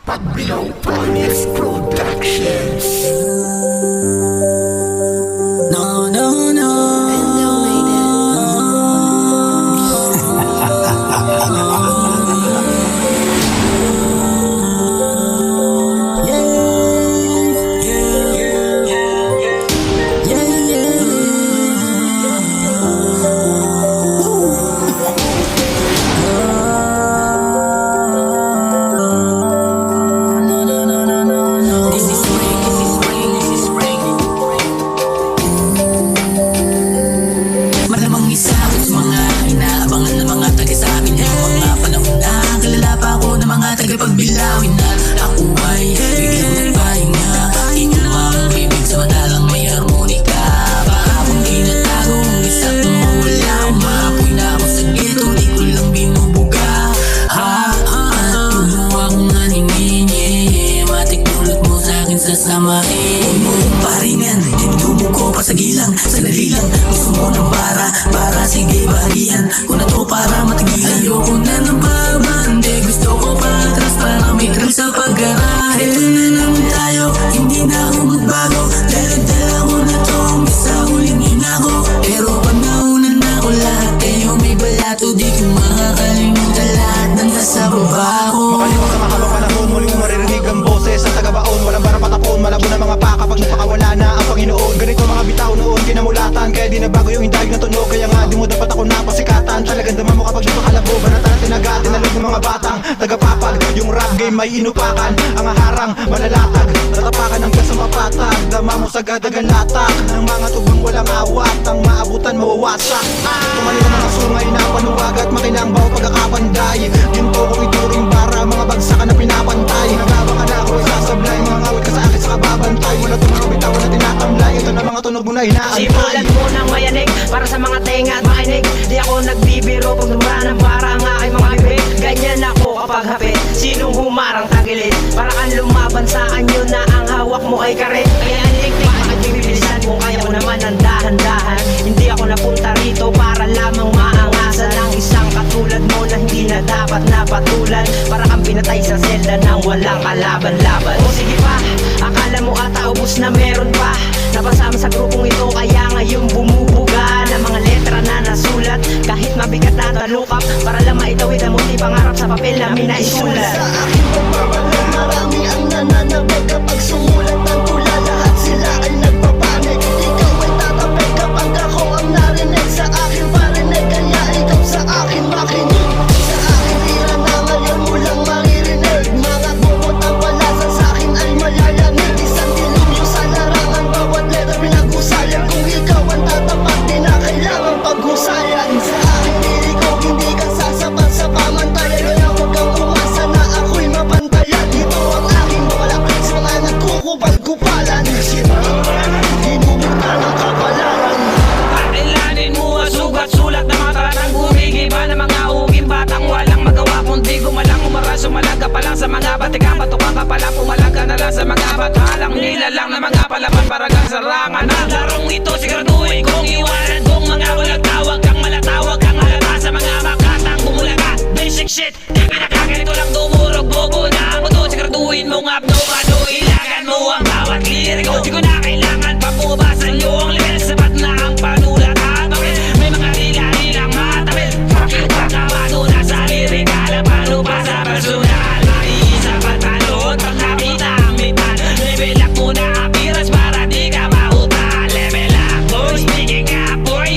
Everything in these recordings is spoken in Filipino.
Pagbilaw Pioneers Productions. No, no, no. Pagbilawin na ako ay biglang nagpahinga. Ikaw ang ibig sa madalang may harmonika. Baka kung di natago ang isang mawala. Umapoy na ako sa ghetto, di ko lang binubuga. Tulo akong naninginye. Matiknulot mo sa'kin sasamain. Huwag mo kong paringan, hindumo ko pa sa gilang. Sandali lang, gusto mo ng para sige balihan ko na to para matigilan. Ayoko na ng babande, gusto ko pa atras para may kram sa pag-garahe. Ito na naman tayo, hindi na ako magbago. Dala-dala ko na to, sa huling ina ko. Pero pag naunan na ko lahat, kayo may balato. Di ko makakalimutan lahat ng nasa baba ko. Makalimutan sa mahabang panahon, muli mo maririnig ang boses sa tagabaon. Walang barang patapon, malabo na mga pa kapag napakawala na ang Panginoon. Ganito mga bitaw noon, kinamulatan, kaya di na bago yung hindayog na tunog. Kaya nga di mo dapat ako napasikatan. Talagang dama mo kapag napakalabo. Banatan na tinaga, tinalog ng mga batang tagapapag. Yung rap game may inupakan, ang harang malalatag. Tatapakan ng gas ang mapatag. Dama mo sagad ang latak ng mga tubang walang awat. Ang maabutan mawawasak. Tumalim ang mga sungay na panuwag at makinang baw pagkakapanday. Ginto kong ituring bara, mga bagsakan na pinapantay. Nagabang ka na ako isasablay, mga ngawit ka sa akin sa kababantay. Wala itong mga bitawan na tinatamlay. Ito na mga tunog mo na inaantay. Simulan mo ng mayanig para sa mga tenga at makinig. Di ako nagbibiro pag lumranan para ang aking mga bibig. Ganyan ako kapag hapit, sinong humarang tagilid. Para kang lumaban sa anyo na ang hawak mo ay karet. Kaya antik-tik, bakit bibilisan kung kaya ko naman ang dahan-dahan. Hindi ako napunta rito para lamang maangasan ng isang katulad mo na hindi na dapat napatulan. Para kang pinatay sa selda nang walang kalaban-laban. O sige pa, akala mo ata ubos na meron pa. Napasama sa grupong ito kaya ngayon bumubuga na mga letra na nasulat. Kahit mabigat na talukap para lang maitawid ang munti pangarap sa papel namin na isulat. Sa aking pagmamahal, marami ang nananabag kapag sumulat ng tula. Lahat sila ay nagpapanik. Ikaw ay tatapik kapag ako ang narinig. Sa aking parinig, kaya ikaw sa akin makinig. Sa aking ira na ngayon mo lang maririnig. Mga bukot ang palasa sa akin ay mayayanig. Isang dilubyo sa larangan, bawat letter pinag-usayan. Kung ikaw ang tatapat, di na kailangang paghusayan. Sa aking diri ko, hindi ka sasapat sa pamantayan. Kaya huwag kang umasa na ako'y mapantayan. Ito ang aking babalak sa mga nagkukupal-kupalan. Hinumurta ng kapalaran. Kailanin mo ang sugat-sulat na mga talatang gumigiba na mga uging batang walang magawa kundi gumalang umaral. Sumalaga pa lang sa mga batikang batukang ka pala. Pumalaga na lang sa mga batalang nilalang na mga palaban para kang sarangan. Ang larong ito siguraduhin kong iwanan. Kung mga walang tawag kang malatawag kang halata sa mga makatang bumulaga. Basic shit, di pinakaganito lang dumurog. Bobo na mo to, siguraduhin mong abno-ano. Ilagan mo ang bawat liriko. Di ko na kailangan pa pumabasan nyo ang level. Sapat na ang panulat at bakit may mga hila-hilang matawid. Bakit pagkawano na sa lirika lang paano pa sa personal. Maiisa pa talon pag nakita ang mitan. Level up mo na apiras para di ka mahuta. Level up boy, speaking up boy.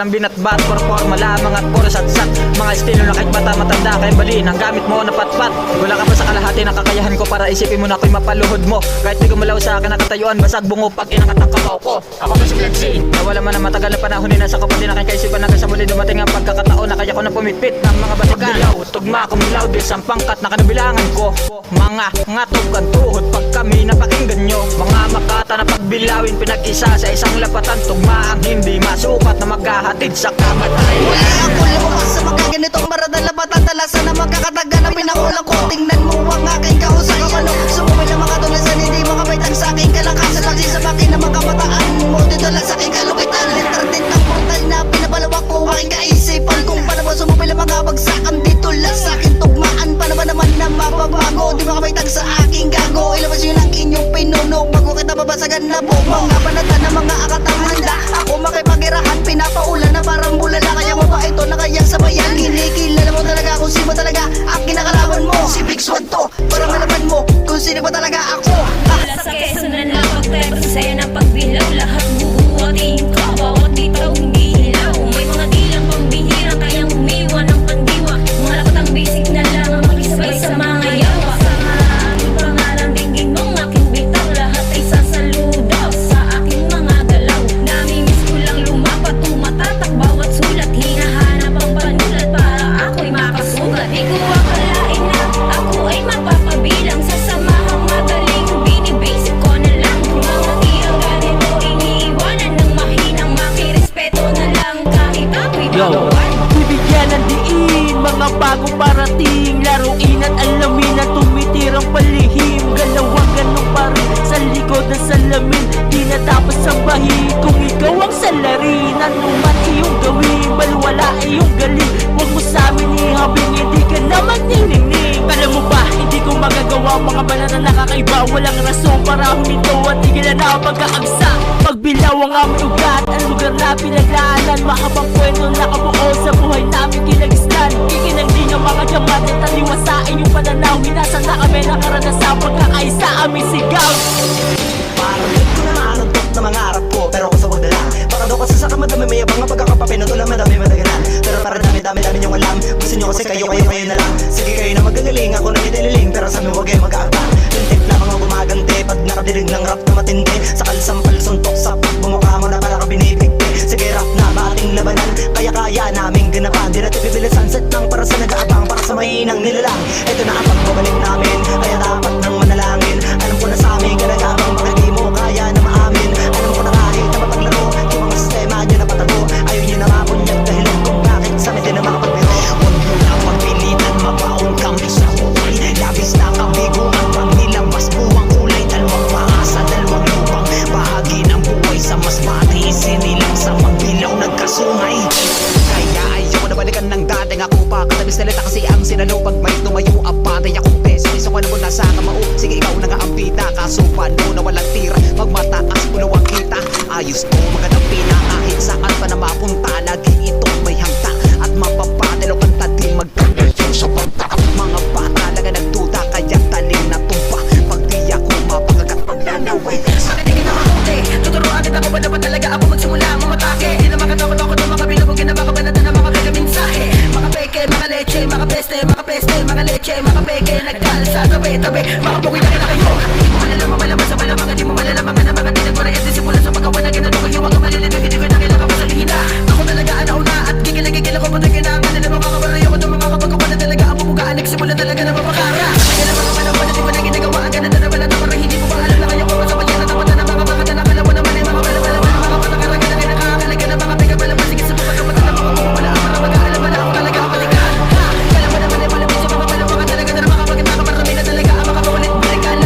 walang binatbat, forma lamang at puro satsat. Mga estilo na kahit bata matanda kaya balin ang gamit mo na patpat. Wala ka pa sa kalahati ng kakayahan ko para isipin mo na ako'y mapaluhod mo. Kahit di gumalaw sa akin nakatayuan, basag bungo pag inangat ang kabaw ko. Ako ba si Glency? Nawala man ang matagal na panahon din nasa kapatid na kaisipan hanggang sa muli dumating ang pagkakataon na kaya ko na pumipit ng mga batigan. Tugma kumilaw din sa pangkat na kanabilangan ko. Mga ngatog ang tuhod pag kami napakinggan nyo. Mga makata na pagbilawin pinag-isa sa isang lapatan. Tugma ang hindi masukat na maghahatid sa kamatayan. Wala ako lumabas sa mga ganitong maradala Patantalasan na magkakataga na pinakulang ko. Tingnan mo ang aking kahusay. Sumumay na mga tulasan, hindi makabaitang sa aking kalakasan. Lagi sa makin na mga kabataan mo dito lang sa aking kalukitan. Internet ng portal na pinapalawak ko aking kaisipan. Kung paano ba sumumay na mga bagsakan dito lang sa aking tugmaan. Paano ba naman na mapabago, di makabaitang sa aking gago. Ilabas yun ang inyong pinunog bago kita babasagan na po. Mga banata na mga akatang handa. Ako makipagirahan, pinapaulan na parang bulala. Kaya mabait to na kayang sabayan. Kinikilala mo talaga kung sino ba talaga ang kinakalaban mo. Si Big Swan to, para malaman mo kung sino ba talaga ako. Mula sa Quezon na napagtay, sa'yo ng pagbilaw. Lahat bubuhatin ko, bawat dito umihilaw. May mga dilang pambihirang kayang umiwan ng pandiwa. Mga lapatang basic na lang ang mag-isabay sa mga yawa. Sa aking pangalan, dinggin mong aking bitaw. Lahat ay sasaludaw sa aking mga galaw. Namimiss ko lang lumapat, tumatatak bawat sulat. Hinahanap ang panulat para ako'y makasugat. Di ko akalain na ako ay mapapabilang sa samahang magaling. Binibasic ko na lang mga tirang ganito. Iniiwanan ng mahinang makirespeto na lang kahit ako'y bawal. Bibigyan ng diin, mga bagong parating. Laruin at alamin na tumitirang palihim. Galawang ganun pa rin sa likod ng salamin. Di na dapat sambahin kung ikaw ang salarin. Ano man iyong gawin, balwala iyong galing. Huwag mo sa amin ihabing, hindi ka naman niningning. Alam mo ba, hindi ko magagawa mga banana na nakakaiba. Walang rason para huminto at tigilan na ang pagkakagsa. Pagbilaw ang aming ugat, ang lugar na pinaglaanan. Mahabang kwento nakabuo sa buhay namin kinagisnan. Kikinangin ang mga jamat at taliwasain yung pananaw. Minasan na kami ng karanasan, pagkakaisa aming sigaw. Parang ko na maanuntok na mga harap ko, pero ako sa wag na lang. Baka daw kasi sa kamadami may abang ang pagkakapapinutula, madami madagalan. Pero para dami niyong alam, gusto niyo kasi kayo na lang. Sige kayo na magagaling, ako na itililing, pero sa amin huwag kayo mag-aabang. Yung tip na mga gumagante, pag nakadirig ng rap na matindi. Sa kalsampal suntok sa pag bumukha mo na pala ka binibigti. Sige rap na bating labanan, kaya namin ganapan. Di natin bibili sunset ng para sa nag-aabang, para sa mahinang nilalang. Ito na ang pagbabalik namin, kaya dapat nang manalangin. Alam ko na sa amin ganagabang, baka di mo kaya na maamin. Alam ko na kahit na mapaglaro, yung mga sistema nyo na patago. Ayaw nyo na mapunyag dahilan kung bakit sa amin din na makapagbiro. Huwag nyo na magpilitan, mabaon kami sa buhay. Labis na kabiguan, pag nilabas buwang kulay. Dalawang paasa, dalawang lupang bahagi ng buhay. Sa mas matiis sinilang sa magbilaw nagkasungay. Kaya ayaw na balikan ng dating ako pa. Katabis na lita kasi ang sinalo. Pag may tumayo, apatay akong beso. Iso ka na muna sa kamao. Sige ikaw na nga ang pita. Kaso paano na walang tira. Magmataas, puno ang kita. Ayos to, magandang pina. Kahit saan pa na mapunta. Lagi ito may hangta. At mapapatelo kanta di magkakasyon sa pagta. Mga bata lang ang nagtuta. Kaya talim na tumpa. Pag di ako mapagagat pagnanaway. Pakitigin na makunti, tuturuan kita kung paano ba talaga ako magsimula mamatake. Di na makatakot ng mga bilabugin na makabanata na mga mensahe. Mga peke, mga leche, mga peste, mga leche, mga peke. Nagkalsa, tabi, mga bukoy na kita kayo. Di mo malalaman, malaman sa malaman. Di mo malalaman na mga tinagwaray at disipulan sa pagkawa na ginanong yung mga malilito. Hindi ko na kailangan pa sa lihina. Ako talaga ang nauna at gigil ako pati kailangan nila mga kabarayo ko. Mga kapagkawa na talaga ang pupugaan. Nagsimulan talaga na mapakara. Kaya na mga panahon na di ko na ginagawa. Ang ganda na wala na parang hindi mo pa alam na kayo. Kung sa pagyan na tapatan ng mga bakata na kalawa naman ay mga balabalaban. Mga patakarangan na kayo nakakalaga na mga pigabalaban. Sige sa pagkakapatan ng mga pumapala. Para mag-aalam na ako talaga ang balikan. Kala mo naman ay malapit sa mga balabaka talaga na makapagkita ka. Marami na talaga ang mga paulit-balikan.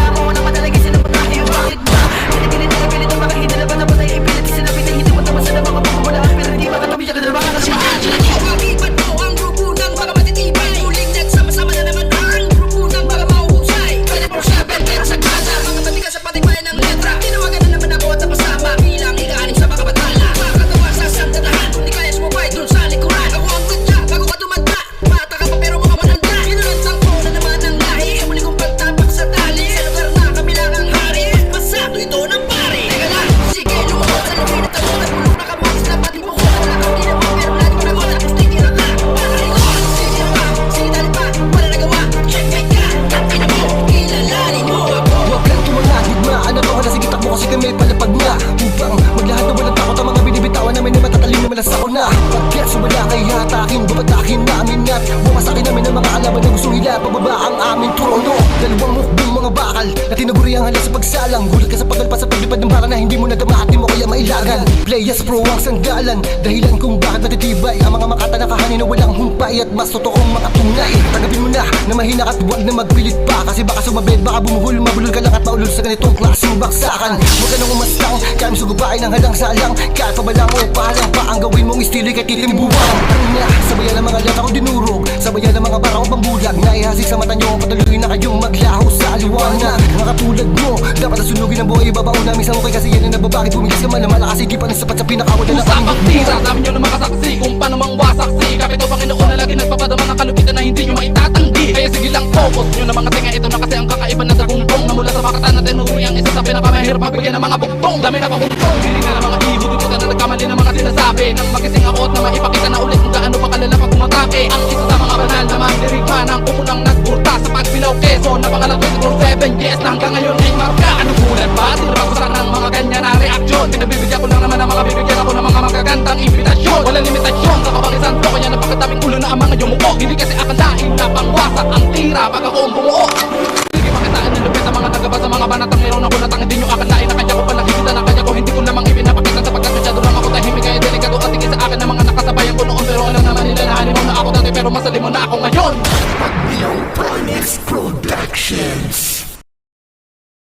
malas ako na Pagkat sumala kay hatakin, babatakin namin at bumasakin namin ang mga alaman na gustong hila pababa ang aming trono. Dalawang mukbang mga bakal na tinaguri ang halas sa pagsalang. Gulat ka sa pagalpas sa paglipad ng bara na hindi mo nadama at di mo kaya mailagan. Players pro ang sanggalan, dahilan kung bakit natitibay ang mga makata na kahanin na walang humpay at mas totoong makatunay. Tanggapin mo na mahina at huwag na magpilit pa, kasi baka sumabed, baka bumuhol, mabulol ka lang at maulol sa ganitong klaseng baksakan. Huwag ka nang umastang, kaya mo sugubain ang halang salang. Kahit pabalang o pahalang pa ang gawin mong istili kay titimbuwang. Ano na, sabayan ng mga lata kong dinurog, sabayan ng mga bara kong pambulag. Naihasik sa mata nyo, patuloy na kayong maglaho sa aliwanag. Mga katulad mo, dapat nasunugin ang buhay, ibabaon namin sa mukay kasi yan ang nababakit. Bumigas ka man na malakas, hindi pa sapat sa pinakawalan na Usapang tira, dami nyo na makasaksi kung paano mang wasaksi. Kapit o Panginoon na lagi nagpapadama ng kalupitan na hindi nyo maitatanggi. Kaya sige lang focus nyo na mga tinga, ito na kasi ang kakaiba na dagungtong na mula sa bakatan na tinuri ang isa sa pinakamahirap pagbigyan ng mga buktong. Dami na pabuktong, hindi na mga ibog, ito na nagkamali ng mga sinasabi. Nang magising ako at na maipakita na ulit kung gaano pa kalala pag umatake. Ang isa sa mga banal na mandirigma ng kukulang nagburta sa pagbilaw keso na pangalang 24/7. Yes, na hanggang ngayon ay marka. Ano gulat ba? Tinraso sa